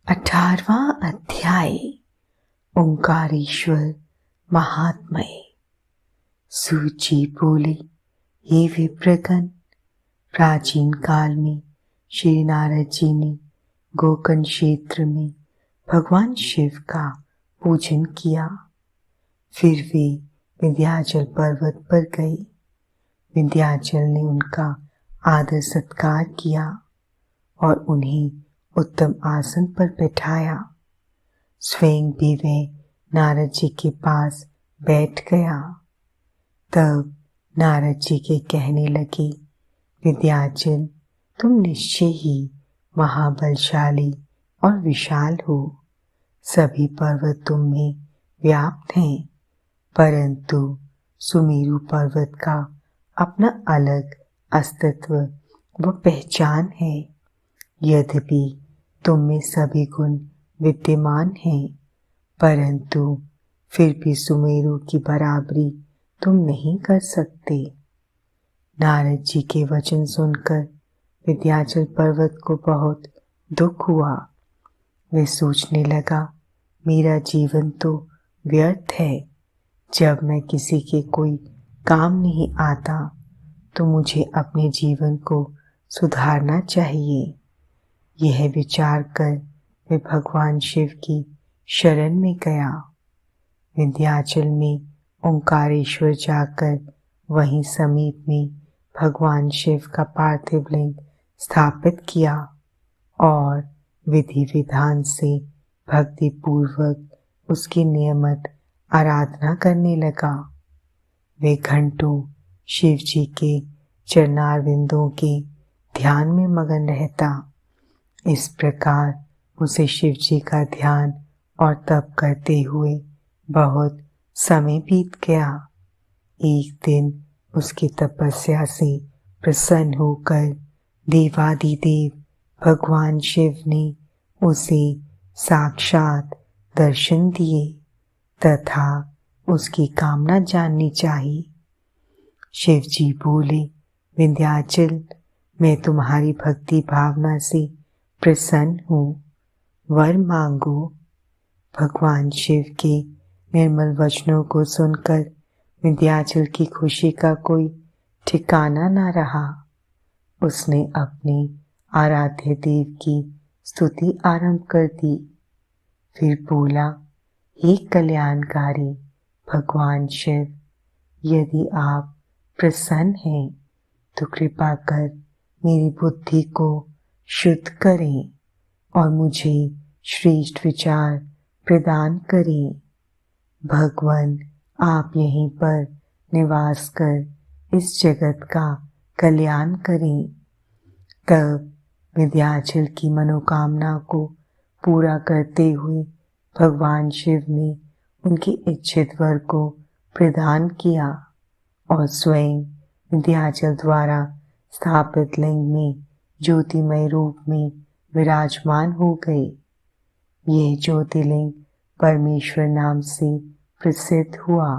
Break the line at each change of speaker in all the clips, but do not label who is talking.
18वां अध्याय ओंकारेश्वर महात्म्य। सूत जी बोले, हे विप्रगण, प्राचीन काल में श्री नारद जी ने गोकर्ण क्षेत्र में भगवान शिव का पूजन किया। फिर वे विंध्याचल पर्वत पर गए। विंध्याचल ने उनका आदर सत्कार किया और उन्हें उत्तम आसन पर बैठाया। स्वयं भी वह नारद जी के पास बैठ गया। तब नारद जी के कहने लगे, विंध्याचल, तुम निश्चय ही महाबलशाली और विशाल हो। सभी पर्वत तुम में व्याप्त हैं, परंतु सुमेरु पर्वत का अपना अलग अस्तित्व व पहचान है। यद्यपि तुम में सभी गुण विद्यमान हैं, परंतु फिर भी सुमेरु की बराबरी तुम नहीं कर सकते। नारद जी के वचन सुनकर विंध्याचल पर्वत को बहुत दुख हुआ। वह सोचने लगा, मेरा जीवन तो व्यर्थ है। जब मैं किसी के कोई काम नहीं आता तो मुझे अपने जीवन को सुधारना चाहिए। यह विचार कर वे भगवान शिव की शरण में गया। विंध्याचल में ओंकारेश्वर जाकर वहीं समीप में भगवान शिव का पार्थिव लिंग स्थापित किया और विधि विधान से भक्ति पूर्वक उसकी नियमित आराधना करने लगा। वे घंटों शिव जी के चरणारविंदों के ध्यान में मगन रहता। इस प्रकार उसे शिव जी का ध्यान और तप करते हुए बहुत समय बीत गया। एक दिन उसकी तपस्या से प्रसन्न होकर देवादिदेव भगवान शिव ने उसे साक्षात दर्शन दिए तथा उसकी कामना जाननी चाहिए। शिव जी बोले, विंध्याचल, मैं तुम्हारी भक्ति भावना से प्रसन्न हूँ, वर मांगो। भगवान शिव के निर्मल वचनों को सुनकर विंध्याचल की खुशी का कोई ठिकाना न रहा। उसने अपने आराध्य देव की स्तुति आरंभ कर दी। फिर बोला, हे कल्याणकारी भगवान शिव, यदि आप प्रसन्न हैं तो कृपा कर मेरी बुद्धि को शुद्ध करें और मुझे श्रेष्ठ विचार प्रदान करें। भगवान, आप यहीं पर निवास कर इस जगत का कल्याण करें। तब विंध्याचल की मनोकामना को पूरा करते हुए भगवान शिव ने उनकी इच्छित वर को प्रदान किया और स्वयं विंध्याचल द्वारा स्थापित लिंग में ज्योतिमय रूप में विराजमान हो गए। यह ज्योतिर्लिंग परमेश्वर नाम से प्रसिद्ध हुआ।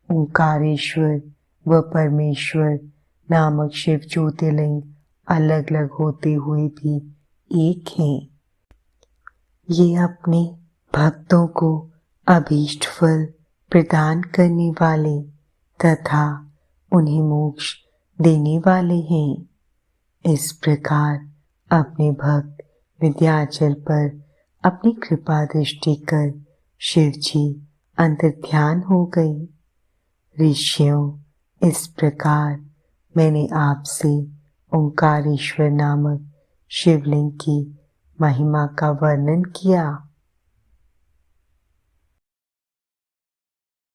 ओंकारेश्वर व परमेश्वर नामक शिव ज्योतिर्लिंग अलग अलग होते हुए भी एक हैं। ये अपने भक्तों को अभीष्ट फल प्रदान करने वाले तथा उन्हें मोक्ष देने वाले हैं। इस प्रकार अपने भक्त विंध्याचल पर अपनी कृपा दृष्टि कर शिव जी अंतर्ध्यान हो गए। ऋषियों, इस प्रकार मैंने आपसे ओंकारेश्वर नामक शिवलिंग की महिमा का वर्णन किया।